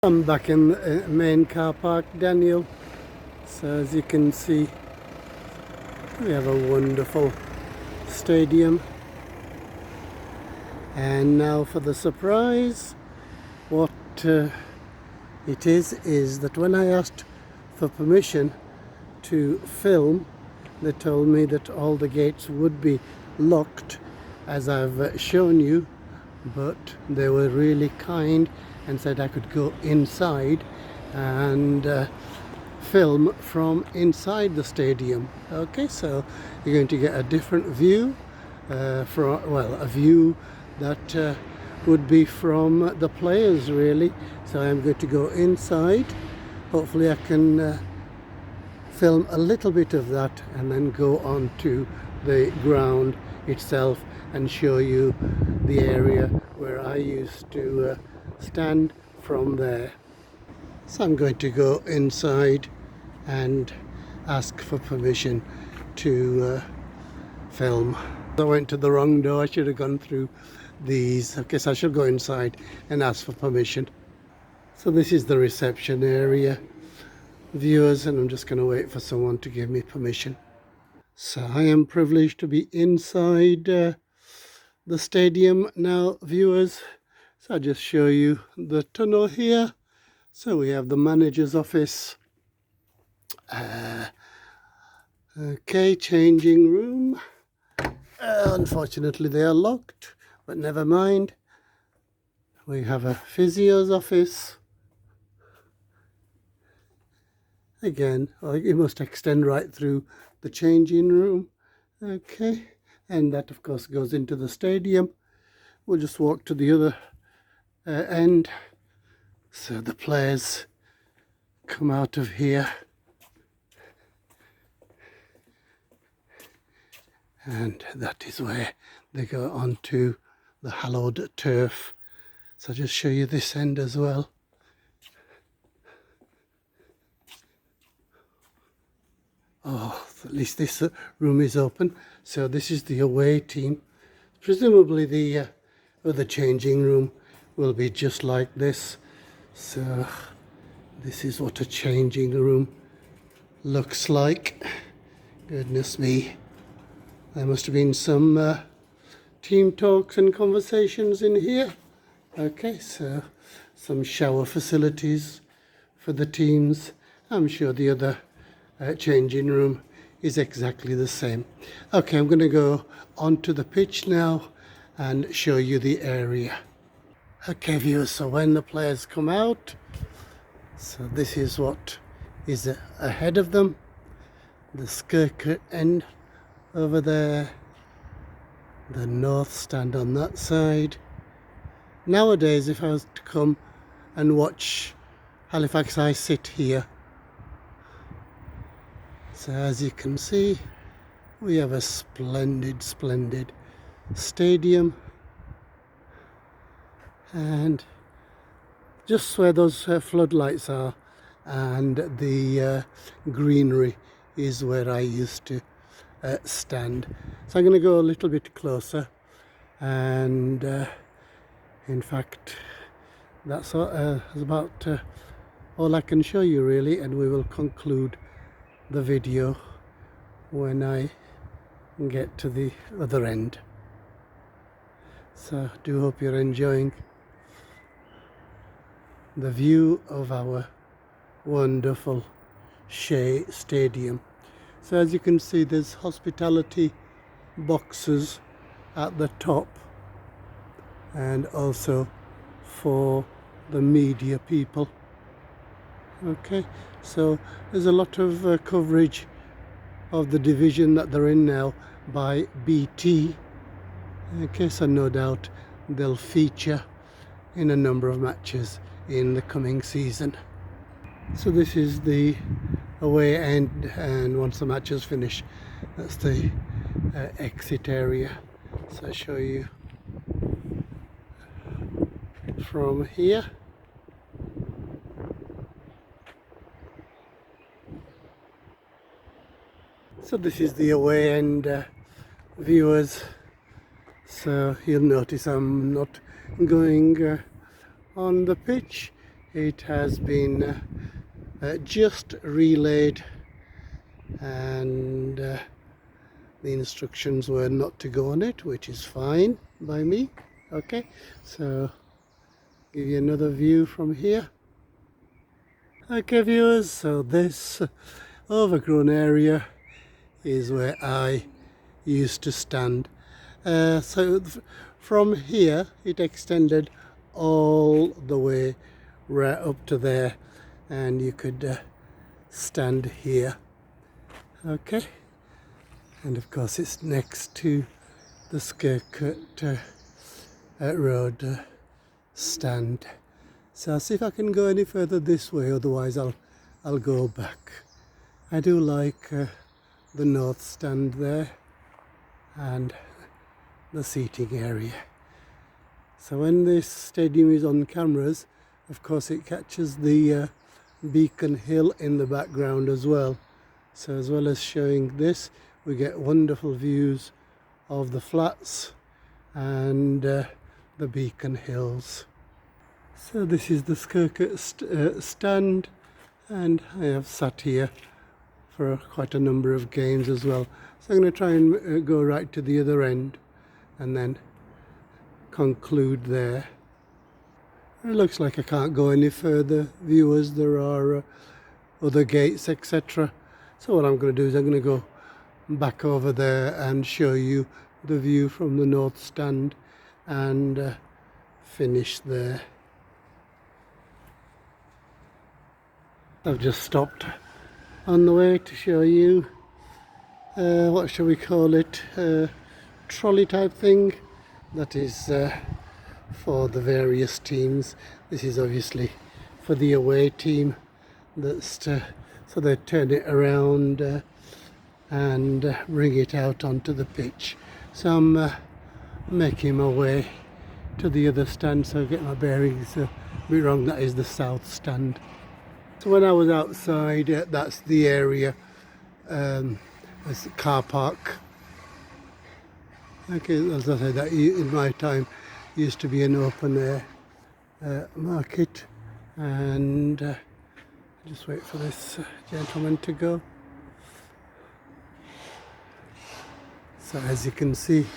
I'm back in the main car park, Daniel. So as you can see, we have a wonderful stadium. And now for the surprise. What it is that when I asked for permission to film, they told me that all the gates would be locked, as I've shown you, but they were really kind and said I could go inside and film from inside the stadium. Okay, so you're going to get a different view a view that would be from the players, really. So I'm going to go inside. Hopefully I can film a little bit of that and then go on to the ground itself and show you the area where I used to stand from there. So I'm going to go inside and ask for permission to film. I went to the wrong door. I should have gone through these. I guess I should go inside and ask for permission. So this is the reception area, viewers, and I'm just going to wait for someone to give me permission. So I am privileged to be inside the stadium now, viewers. So I'll just show you the tunnel here. So we have the manager's office. Okay, changing room. Unfortunately they are locked, but never mind. We have a physio's office. Again, it must extend right through the changing room. Okay, and that of course goes into the stadium. We'll just walk to the other end. So the players come out of here. And that is where they go onto the hallowed turf. So I'll just show you this end as well. Oh, at least this room is open. So this is the away team. Presumably the other changing room will be just like this. So this is what a changing room looks like. Goodness me. There must have been some team talks and conversations in here. Okay, so some shower facilities for the teams. I'm sure the other changing room is exactly the same. Okay, I'm going to go onto the pitch now and show you the area. Okay, viewers, so when the players come out, so this is what is ahead of them. The Skircoat end over there, the north stand on that side. Nowadays, if I was to come and watch Halifax, I sit here. So as you can see, we have a splendid stadium, and just where those floodlights are and the greenery is where I used to stand. So I'm going to go a little bit closer, and in fact that's about all I can show you, really, and we will conclude the video when I get to the other end. So I do hope you're enjoying the view of our wonderful Shay Stadium. So as you can see, there's hospitality boxes at the top, and also for the media people. Okay, so there's a lot of coverage of the division that they're in now by BT. Okay, so no doubt they'll feature in a number of matches in the coming season. So this is the away end, and once the matches finish, that's the exit area. So I'll show you from here. So this is the away end, viewers. So you'll notice I'm not going on the pitch. it has been just relayed, and the instructions were not to go on it, which is fine by me. Okay, so give you another view from here. Okay viewers, so this overgrown area is where I used to stand. From here it extended all the way right up to there, and you could stand here. Okay, and of course it's next to the Skircoat road stand. So I'll see if I can go any further this way, otherwise I'll go back. I do like the north stand there and the seating area. So when this stadium is on cameras, of course it catches the Beacon Hill in the background as well. So as well as showing this, we get wonderful views of the flats and the Beacon Hills. So this is the Skircoat stand, and I have sat here for quite a number of games as well. So I'm going to try and go right to the other end and then conclude there. It looks like I can't go any further, viewers. There are other gates, etc. So what I'm going to do is I'm going to go back over there and show you the view from the north stand and finish there. I've just stopped on the way to show you what shall we call it, trolley type thing that is for the various teams. This is obviously for the away team. That's so they turn it around and bring it out onto the pitch. So I'm making my way to the other stand, so I get my bearings a bit wrong. That is the south stand. So when I was outside, that's the area, as the car park. Okay, as I said, that in my time used to be an open air market, and just wait for this gentleman to go. So as you can see,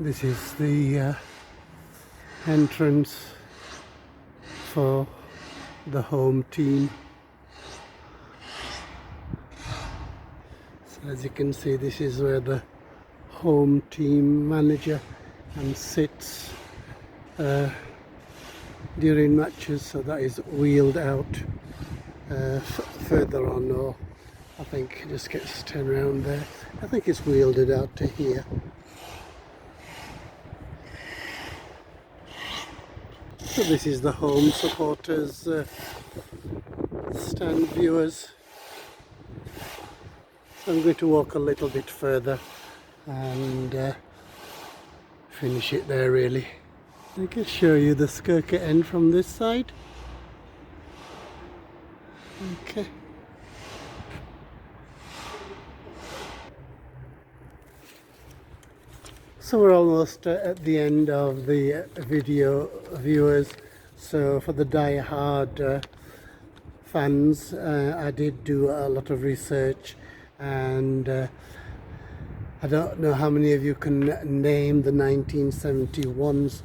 this is the entrance for the home team. So as you can see, this is where the home team manager and sits during matches. So that is wheeled out further on, or I think it just gets turned around there. I think it's wheeled it out to here. So this is the home supporters stand, viewers. So I'm going to walk a little bit further and finish it there really. I can show you the Skircoat end from this side. Okay. So we're almost at the end of the video, viewers. So for the die-hard fans, I did do a lot of research, and I don't know how many of you can name the 1971's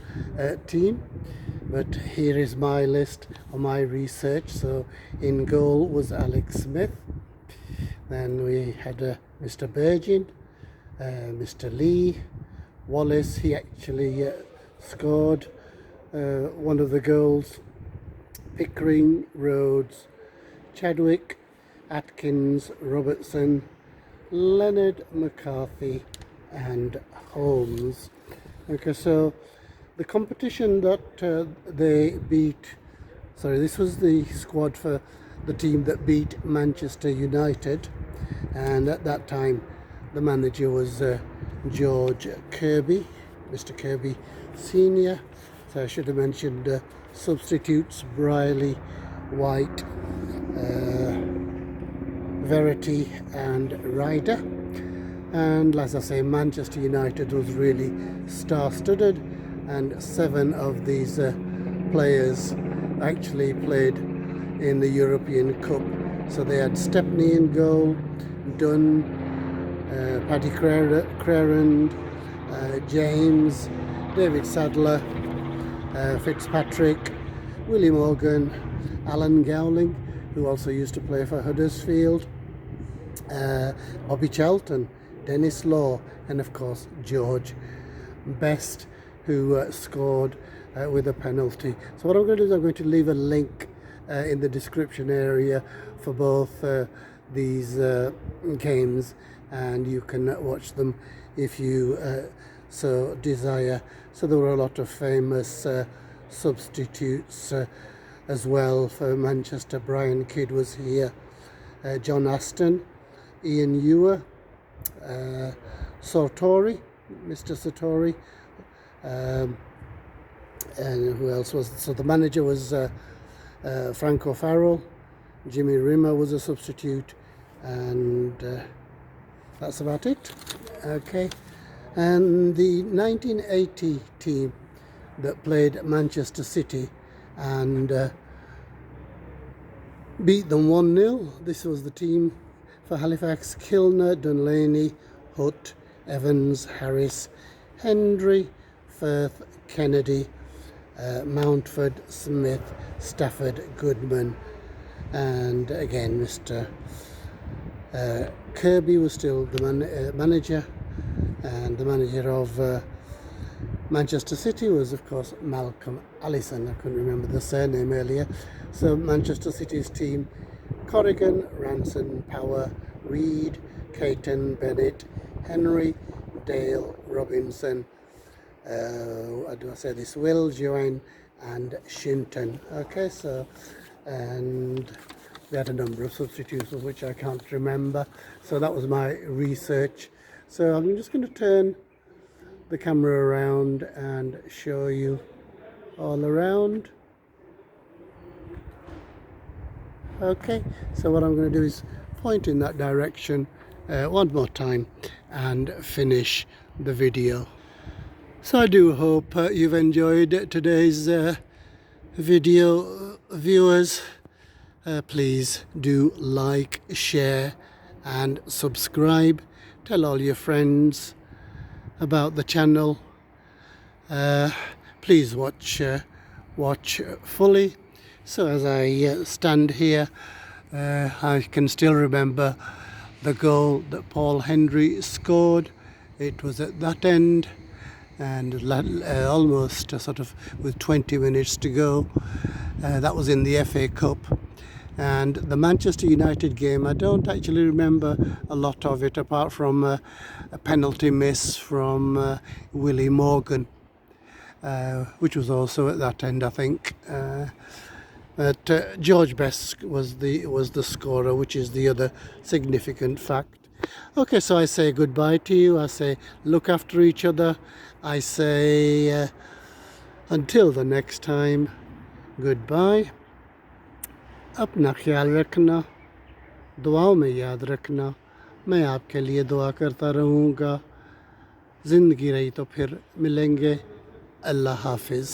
team, but here is my list of my research. So in goal was Alex Smith, then we had Mr. Burgin, Mr. Lee, Wallace. He actually scored one of the goals. Pickering, Rhodes, Chadwick, Atkins, Robertson, Leonard, McCarthy and Holmes. Okay, so the competition that they beat, sorry, this was the squad for the team that beat Manchester United, and at that time the manager was George Kirby, Mr. Kirby Senior. So I should have mentioned substitutes: Briley, White, Verity and Ryder. And as I say, Manchester United was really star-studded, and 7 of these players actually played in the European Cup. So they had Stepney in goal, Dunn, Paddy Crerand, James, David Sadler, Fitzpatrick, Willie Morgan, Alan Gowling, who also used to play for Huddersfield, Bobby Charlton, Dennis Law, and of course George Best, who scored with a penalty. So what I'm going to do is I'm going to leave a link in the description area for both these games, and you can watch them if you so desire. So there were a lot of famous substitutes as well for Manchester. Brian Kidd was here, John Aston, Ian Ewer, Sartori, Mr. Sartori, and who else was, so the manager was Franco Farrell, Jimmy Rimmer was a substitute, and that's about it. Okay, and the 1980 team that played Manchester City and beat them 1-0. This was the team for Halifax: Kilner, Dunlaney, Hutt, Evans, Harris, Hendry, Firth, Kennedy, Mountford, Smith, Stafford, Goodman, and again Mr. Kirby was still the manager, and the manager of Manchester City was of course Malcolm Allison. I couldn't remember the surname earlier. So Manchester City's team: Corrigan, Ranson, Power, Reed, Caton, Bennett, Henry, Dale, Robinson, how do I say this, Will, Joanne, and Shinton. Okay, so, and they had a number of substitutes which I can't remember. So that was my research. So I'm just going to turn the camera around and show you all around. Okay, so what I'm going to do is point in that direction one more time and finish the video. So I do hope you've enjoyed today's video, viewers. Please do like, share and subscribe. Tell all your friends about the channel. Please watch fully. So as I stand here, I can still remember the goal that Paul Hendry scored. It was at that end, and almost sort of with 20 minutes to go. That was in the FA Cup. And the Manchester United game, I don't actually remember a lot of it apart from a penalty miss from Willie Morgan, which was also at that end, I think. But George Best was the scorer, which is the other significant fact. Okay, so I say goodbye to you. I say look after each other. I say until the next time, goodbye. अपना ख्याल रखना, दुआओं में याद रखना, मैं आपके लिए दुआ करता रहूँगा। ज़िंदगी रही तो फिर मिलेंगे। अल्लाह हाफिज़।